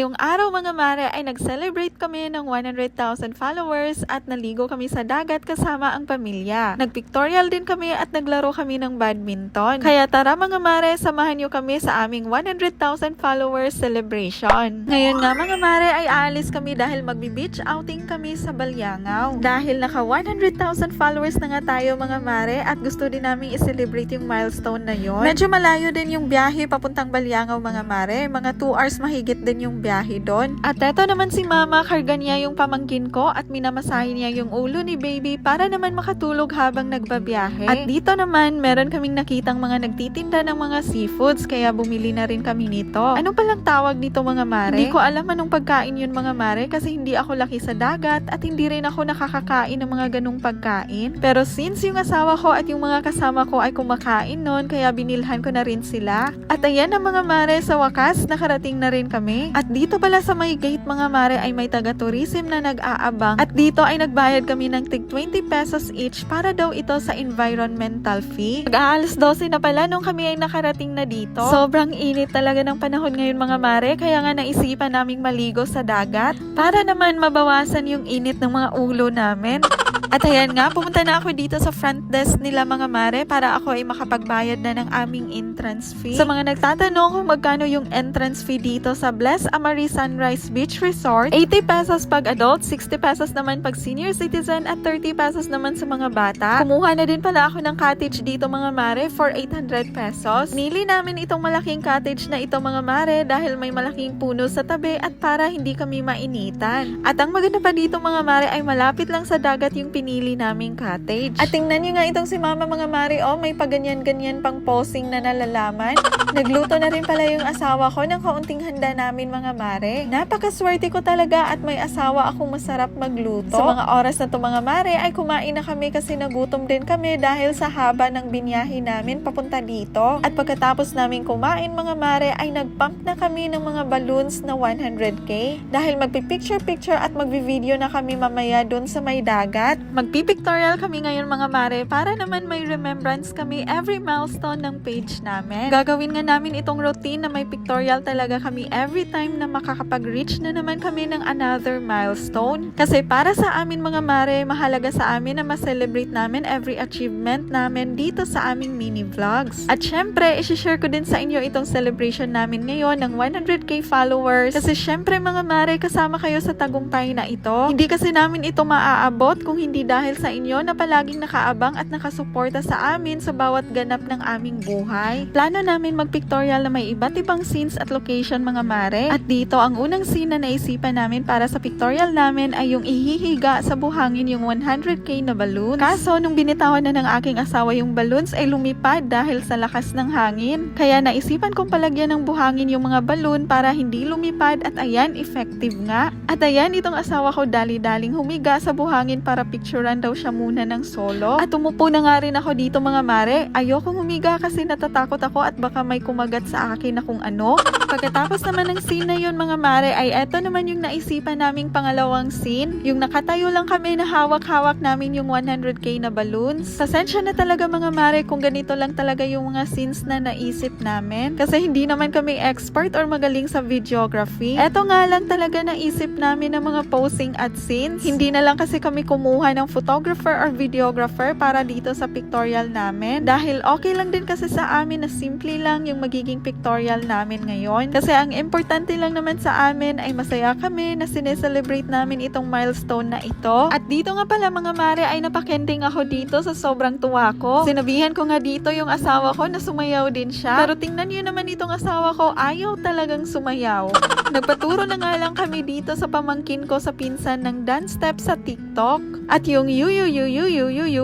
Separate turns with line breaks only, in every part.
Yung araw mga mare ay nag-celebrate kami ng 100,000 followers at naligo kami sa dagat kasama ang pamilya. Nag-pictorial din kami at naglaro kami ng badminton. Kaya tara mga mare, samahan nyo kami sa aming 100,000 followers celebration. Ngayon nga mga mare ay aalis kami dahil magbi-beach outing kami sa Balyangaw. Dahil naka 100,000 followers na nga tayo mga mare at gusto din namin i-celebrate yung milestone na yon. Medyo malayo din yung biyahe papuntang Balyangaw mga mare. Mga 2 hours mahigit din yung biyahe doon. At eto naman si mama, karga niya yung pamangkin ko at minamasahin niya yung ulo ni baby para naman makatulog habang nagbabiyahe. At dito naman, meron kaming nakitang mga nagtitinda ng mga seafoods kaya bumili na rin kami nito. Ano palang tawag nito mga mare? Hindi ko alam anong pagkain yun mga mare kasi hindi ako laki sa dagat at hindi rin ako nakakakain ng mga ganung pagkain. Pero since yung asawa ko at yung mga kasama ko ay kumakain noon kaya binilhan ko na rin sila. At ayan na mga mare, sa wakas nakarating na rin kami. At dito pala sa may gate mga mare ay may taga-tourism na nag-aabang at dito ay nagbayad kami ng tig 20 pesos each para daw ito sa environmental fee. Mag-aalas 12 na pala nung kami ay nakarating na dito. Sobrang init talaga ng panahon ngayon mga mare kaya nga naisipan naming maligo sa dagat para naman mabawasan yung init ng mga ulo namin. At ayan nga, pumunta na ako dito sa front desk nila mga mare para ako ay makapagbayad na ng aming entrance fee. Sa mga nagtatanong kung magkano yung entrance fee dito sa Bless Amari Sunrise Beach Resort, 80 pesos pag adult, 60 pesos naman pag senior citizen at 30 pesos naman sa mga bata. Kumuha na din pala ako ng cottage dito mga mare for 800 pesos. Nili namin itong malaking cottage na ito mga mare dahil may malaking puno sa tabi at para hindi kami mainitan. At ang maganda pa dito mga mare ay malapit lang sa dagat yung pinili naming cottage. At tingnan nyo nga itong si mama mga mare, oh, may paganyan-ganyan pang posing na nalalaman. Nagluto na rin pala yung asawa ko ng kaunting handa namin mga mare. Napakaswerte ko talaga at may asawa akong masarap magluto. Sa mga oras na to mga mare ay kumain na kami kasi nagutom din kami dahil sa haba ng binyahe namin papunta dito. At pagkatapos namin kumain mga mare ay nagpump na kami ng mga balloons na 100k dahil magpipicture-picture at magvi-video na kami mamaya dun sa may dagat. Magpipictorial kami ngayon mga mare para naman may remembrance kami every milestone ng page namin. Gagawin nga namin itong routine na may pictorial talaga kami every time na makakapag-reach na naman kami ng another milestone. Kasi para sa amin mga mare, mahalaga sa amin na ma-celebrate namin every achievement namin dito sa aming mini vlogs. At syempre, isi-share ko din sa inyo itong celebration namin ngayon ng 100k followers. Kasi syempre mga mare, kasama kayo sa tagumpay na ito. Hindi kasi namin ito maaabot kung hindi dahil sa inyo na palaging nakaabang at nakasuporta sa amin sa bawat ganap ng aming buhay. Plano namin mag-pictorial na may iba't ibang scenes at location mga mare. At dito, ang unang scene na naisipan namin para sa pictorial namin ay yung ihihiga sa buhangin yung 100k na balloons. Kaso, nung binitawan na ng aking asawa yung balloons ay lumipad dahil sa lakas ng hangin. Kaya naisipan kong palagyan ng buhangin yung mga balloon para hindi lumipad at ayan, effective nga. At ayan, itong asawa ko dali-daling humiga sa buhangin para picturean daw siya muna ng solo. At umupo na nga rin ako dito mga mare. Ayokong humiga kasi natatakot ako at baka may kumagat sa akin na kung ano. Pagkatapos naman ng scene na yun mga mare ay eto naman yung naisipan naming pangalawang scene. Yung nakatayo lang kami na hawak-hawak namin yung 100k na balloons. Pasensya na talaga mga mare kung ganito lang talaga yung mga scenes na naisip namin. Kasi hindi naman kami expert or magaling sa videography. Eto nga lang talaga naisip namin ng mga posing at scenes. Hindi na lang kasi kami kumuha ng photographer or videographer para dito sa pictorial namin. Dahil okay lang din kasi sa amin na simple lang yung magiging pictorial namin ngayon. Kasi ang importante lang naman sa amin ay masaya kami na sineselebrate namin itong milestone na ito. At dito nga pala mga mare ay napakending ako dito sa sobrang tuwa ko. Sinabihan ko nga dito yung asawa ko na sumayaw din siya. Pero tingnan niyo naman itong asawa ko, ayaw talagang sumayaw. Nagpaturo na nga lang kami dito sa pamangkin ko sa pinsan ng dance step sa TikTok. At yung yu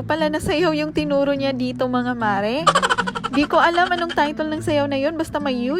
pala na sayaw yung tinuro niya dito mga mare. Di ko alam anong title ng sayaw na yun, basta may yu.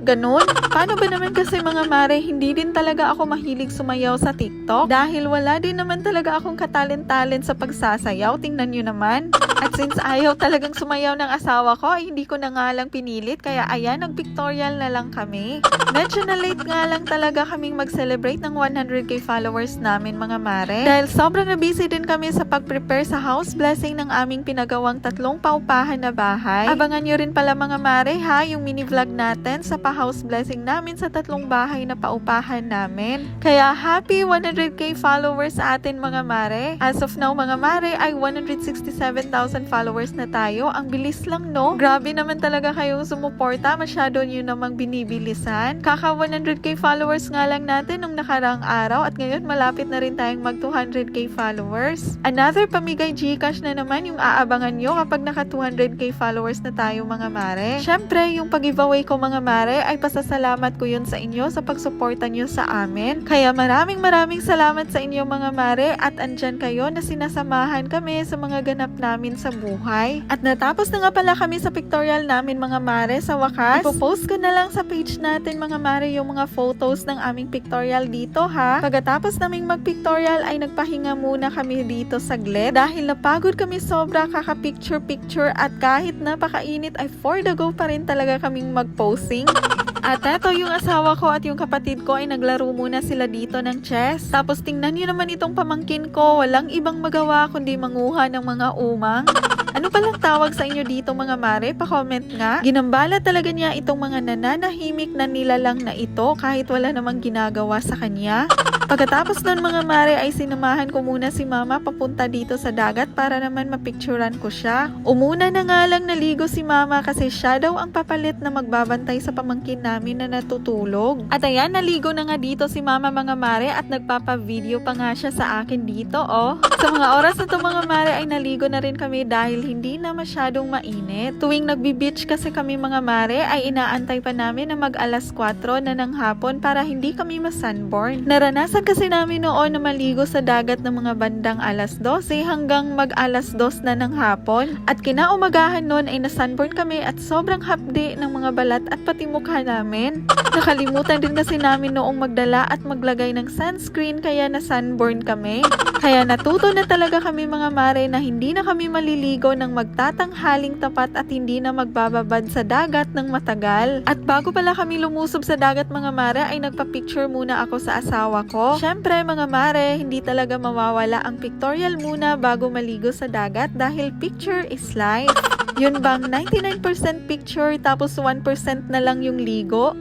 Ganon. Paano ba naman kasi mga mare, hindi din talaga ako mahilig sumayaw sa TikTok dahil wala din naman talaga akong katalent-talent sa pagsasayaw. Tingnan nyo naman. At since ayaw talagang sumayaw ng asawa ko, ay hindi ko na nga lang pinilit kaya ayan, nag-pictorial na lang kami. Medyo na late nga lang talaga kaming mag-celebrate ng 100k followers namin mga mare. Dahil sobrang na busy din kami sa pag-prepare sa house blessing ng aming pinagawang 3 paupahan na bahay. Abangan nyo rin pala mga mare ha, yung mini vlog natin sa house blessing namin sa 3 bahay na paupahan namin. Kaya happy 100k followers sa atin mga mare. As of now mga mare ay 167,000 followers na tayo. Ang bilis lang no? Grabe naman talaga kayong sumuporta. Masyado nyo namang binibilisan. Kaka 100k followers nga lang natin nung nakarang araw at ngayon malapit na rin tayong mag 200k followers. Another pamigay Gcash na naman yung aabangan nyo kapag naka 200k followers na tayo mga mare. Syempre, yung pag-giveaway ko mga mare ay pasasalamat ko yun sa inyo sa pagsuporta nyo sa amin. Kaya maraming salamat sa inyo mga mare at andyan kayo na sinasamahan kami sa mga ganap namin sa buhay. At natapos na nga pala kami sa pictorial namin mga mare sa wakas. Ipopost ko na lang sa page natin mga mare yung mga photos ng aming pictorial dito ha. Pagkatapos naming mag-pictorial ay nagpahinga muna kami dito saglit dahil napagod kami sobra kaka-picture at kahit napakainit ay for the go pa rin talaga kaming mag-posing. At eto yung asawa ko at yung kapatid ko ay naglaro muna sila dito ng chess. Tapos tingnan nyo naman itong pamangkin ko, walang ibang magawa kundi manguha ng mga umang. Ano palang tawag sa inyo dito mga mare? Pa-comment nga. Ginambala talaga niya itong mga nananahimik na nilalang na ito kahit wala namang ginagawa sa kanya. Pagkatapos nun mga mare ay sinamahan ko muna si mama papunta dito sa dagat para naman mapicturan ko siya. Umuna na nga lang naligo si mama kasi siya daw ang papalit na magbabantay sa pamangkin namin na natutulog. At ayan, naligo na nga dito si mama mga mare at nagpapa-video pa nga siya sa akin dito oh. Sa mga oras na to mga mare ay naligo na rin kami dahil hindi na masyadong mainit. Tuwing nagbi-beach kasi kami mga mare ay inaantay pa namin na mag alas 4 na ng hapon para hindi kami ma-sunburn. Naranasan kasi namin noon na maligo sa dagat ng mga bandang alas 12 hanggang mag alas 2 na ng hapon. At kinaumagahan noon ay na-sunburn kami at sobrang hapdi ng mga balat at pati mukha namin. Nakalimutan din kasi namin noong magdala at maglagay ng sunscreen kaya na-sunburn kami. Kaya natuto na talaga kami mga mare na hindi na kami maliligo ng magtatanghaling tapat at hindi na magbababad sa dagat ng matagal. At bago pala kami lumusob sa dagat mga mare ay nagpa-picture muna ako sa asawa ko. Syempre mga mare, hindi talaga mawawala ang pictorial muna bago maligo sa dagat dahil picture is life. Yun bang 99% picture tapos 1% na lang yung ligo?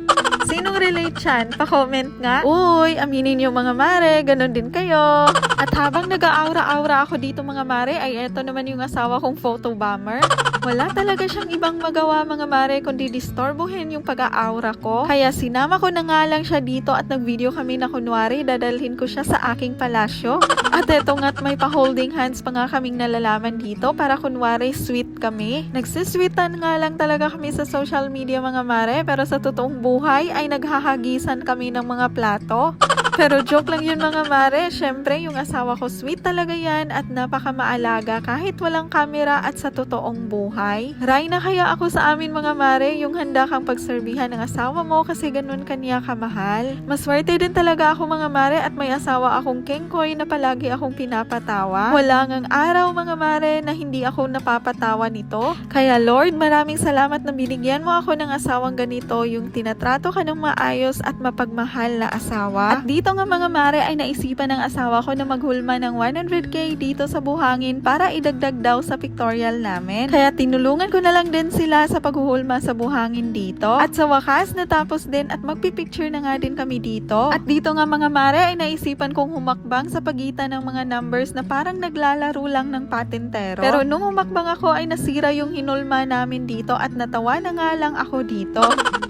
Sinong relate yan? Pa-comment nga. Uy, aminin nyo mga mare, ganun din kayo. At habang nag-aura-aura ako dito mga mare, ay eto naman yung asawa kong photo bomber. Wala talaga siyang ibang magawa mga mare kundi disturbuhin yung pag-aura ko. Kaya sinama ko na nga lang siya dito at nag-video kami na kunwari dadalhin ko siya sa aking palasyo. At eto nga't may pa-holding hands pa nga kaming nalalaman dito para kunwari sweet kami. Nagsisweetan nga lang talaga kami sa social media mga mare pero sa totoong buhay ay naghahagisan kami ng mga plato. Pero joke lang yun mga mare, syempre yung asawa ko sweet talaga yan at napakamaalaga kahit walang kamera at sa totoong buhay. Ray na kaya ako sa amin mga mare, yung handa kang pagserbihan ng asawa mo kasi ganun kanya kamahal. Maswerte din talaga ako mga mare at may asawa akong kengkoy na palagi akong pinapatawa. Wala ngang araw mga mare na hindi ako napapatawa nito. Kaya Lord, maraming salamat na binigyan mo ako ng asawang ganito, yung tinatrato ka ng maayos at mapagmahal na asawa. At dito nga mga mare ay naisipan ng asawa ko na maghulma ng 100k dito sa buhangin para idagdag daw sa pictorial namin. Kaya tinulungan ko na lang din sila sa paghuhulma sa buhangin dito. At sa wakas natapos din at magpipicture na nga din kami dito. At dito nga mga mare ay naisipan kong humakbang sa pagitan ng mga numbers na parang naglalaro lang ng patintero. Pero nung humakbang ako ay nasira yung hinulma namin dito at natawa na nga lang ako dito.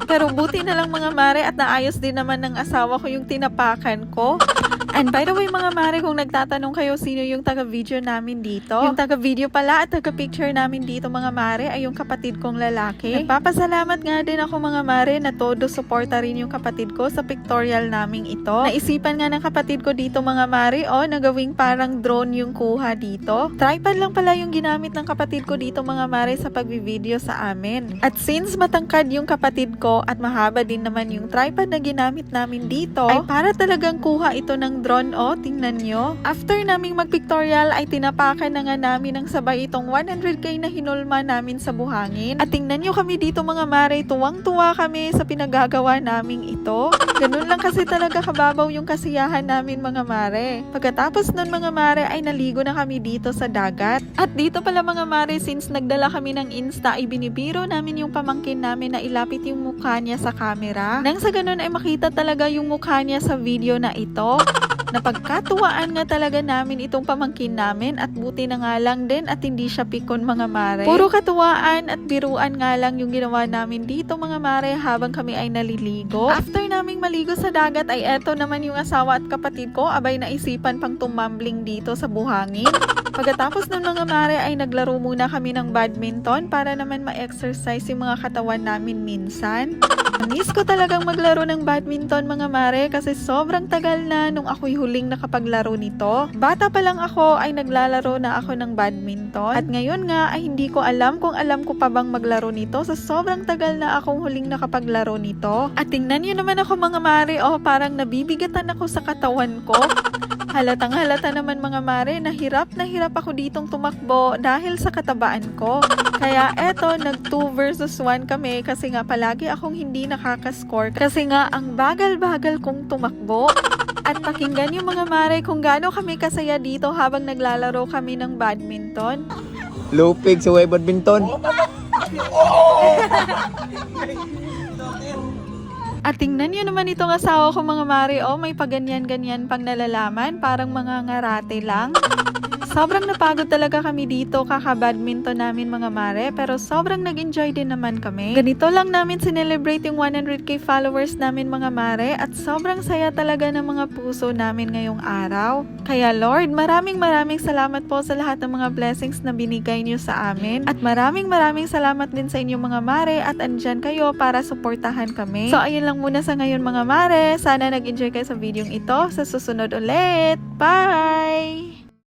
Pero buti na lang mga mare at naayos din naman ng asawa ko yung tinapakan ko. And by the way mga mare, kung nagtatanong kayo sino yung taga-video namin dito, yung taga-video pala at taga-picture namin dito mga mare ay yung kapatid kong lalaki. Nagpapasalamat nga din ako mga mare na todo suporta rin yung kapatid ko sa pictorial naming ito. Naisipan nga ng kapatid ko dito mga mare na gawing parang drone yung kuha dito. Tripod lang pala yung ginamit ng kapatid ko dito mga mare sa pagbi-video sa amin. At since matangkad yung kapatid ko at mahaba din naman yung tripod na ginamit namin dito, ay para talaga talagang kuha ito ng drone, oh, tingnan nyo. After naming mag-pictorial ay tinapakan na nga namin ng sabay itong 100k na hinulma namin sa buhangin. At tingnan nyo kami dito mga mare, tuwang-tuwa kami sa pinagagawa naming ito. Ganun lang kasi talaga kababaw yung kasiyahan namin mga mare. Pagkatapos nun mga mare ay naligo na kami dito sa dagat. At dito pala mga mare, since nagdala kami ng Insta ay binibiro namin yung pamangkin namin na ilapit yung mukha niya sa camera. Nang sa ganun ay makita talaga yung mukha niya sa video na ito. Napagkatuwaan nga talaga namin itong pamangkin namin at buti na nga lang din at hindi siya pikon mga mare. Puro katuwaan at biruan nga lang yung ginawa namin dito mga mare habang kami ay naliligo. After naming maligo sa dagat ay eto naman yung asawa at kapatid ko, abay naisipan pang tumambling dito sa buhangin. Pagkatapos ng mga mare ay naglaro muna kami ng badminton para naman ma-exercise yung mga katawan namin minsan. Miss ko talagang maglaro ng badminton mga mare kasi sobrang tagal na nung ako'y huling nakapaglaro nito. Bata pa lang ako ay naglalaro na ako ng badminton at ngayon nga ay hindi ko alam kung alam ko pa bang maglaro nito sa sobrang tagal na akong huling nakapaglaro nito. At tingnan nyo naman ako mga mare, oh parang nabibigatan ako sa katawan ko. Halatang halata naman mga mare, nahirap ako ditong tumakbo dahil sa katabaan ko. Kaya eto, nag 2 versus 1 kami kasi nga palagi akong hindi nakakascore kasi nga ang bagal-bagal kong tumakbo. At pakinggan yung mga mare kung gaano kami kasaya dito habang naglalaro kami ng badminton.
Lupig sa way badminton.
At tingnan nyo naman itong asawa ko mga mare, oh may paganyan-ganyan pang nalalaman, parang mga ngarate lang. Sobrang napagod talaga kami dito kaka-badminton namin mga mare, pero sobrang nag-enjoy din naman kami. Ganito lang namin sinelebrate yung 100k followers namin mga mare at sobrang saya talaga ng mga puso namin ngayong araw. Kaya Lord, maraming salamat po sa lahat ng mga blessings na binigay niyo sa amin at maraming salamat din sa inyong mga mare at andyan kayo para suportahan kami. So ayun lang muna sa ngayon mga mare, sana nag-enjoy kayo sa videong ito. Sa susunod ulit, bye!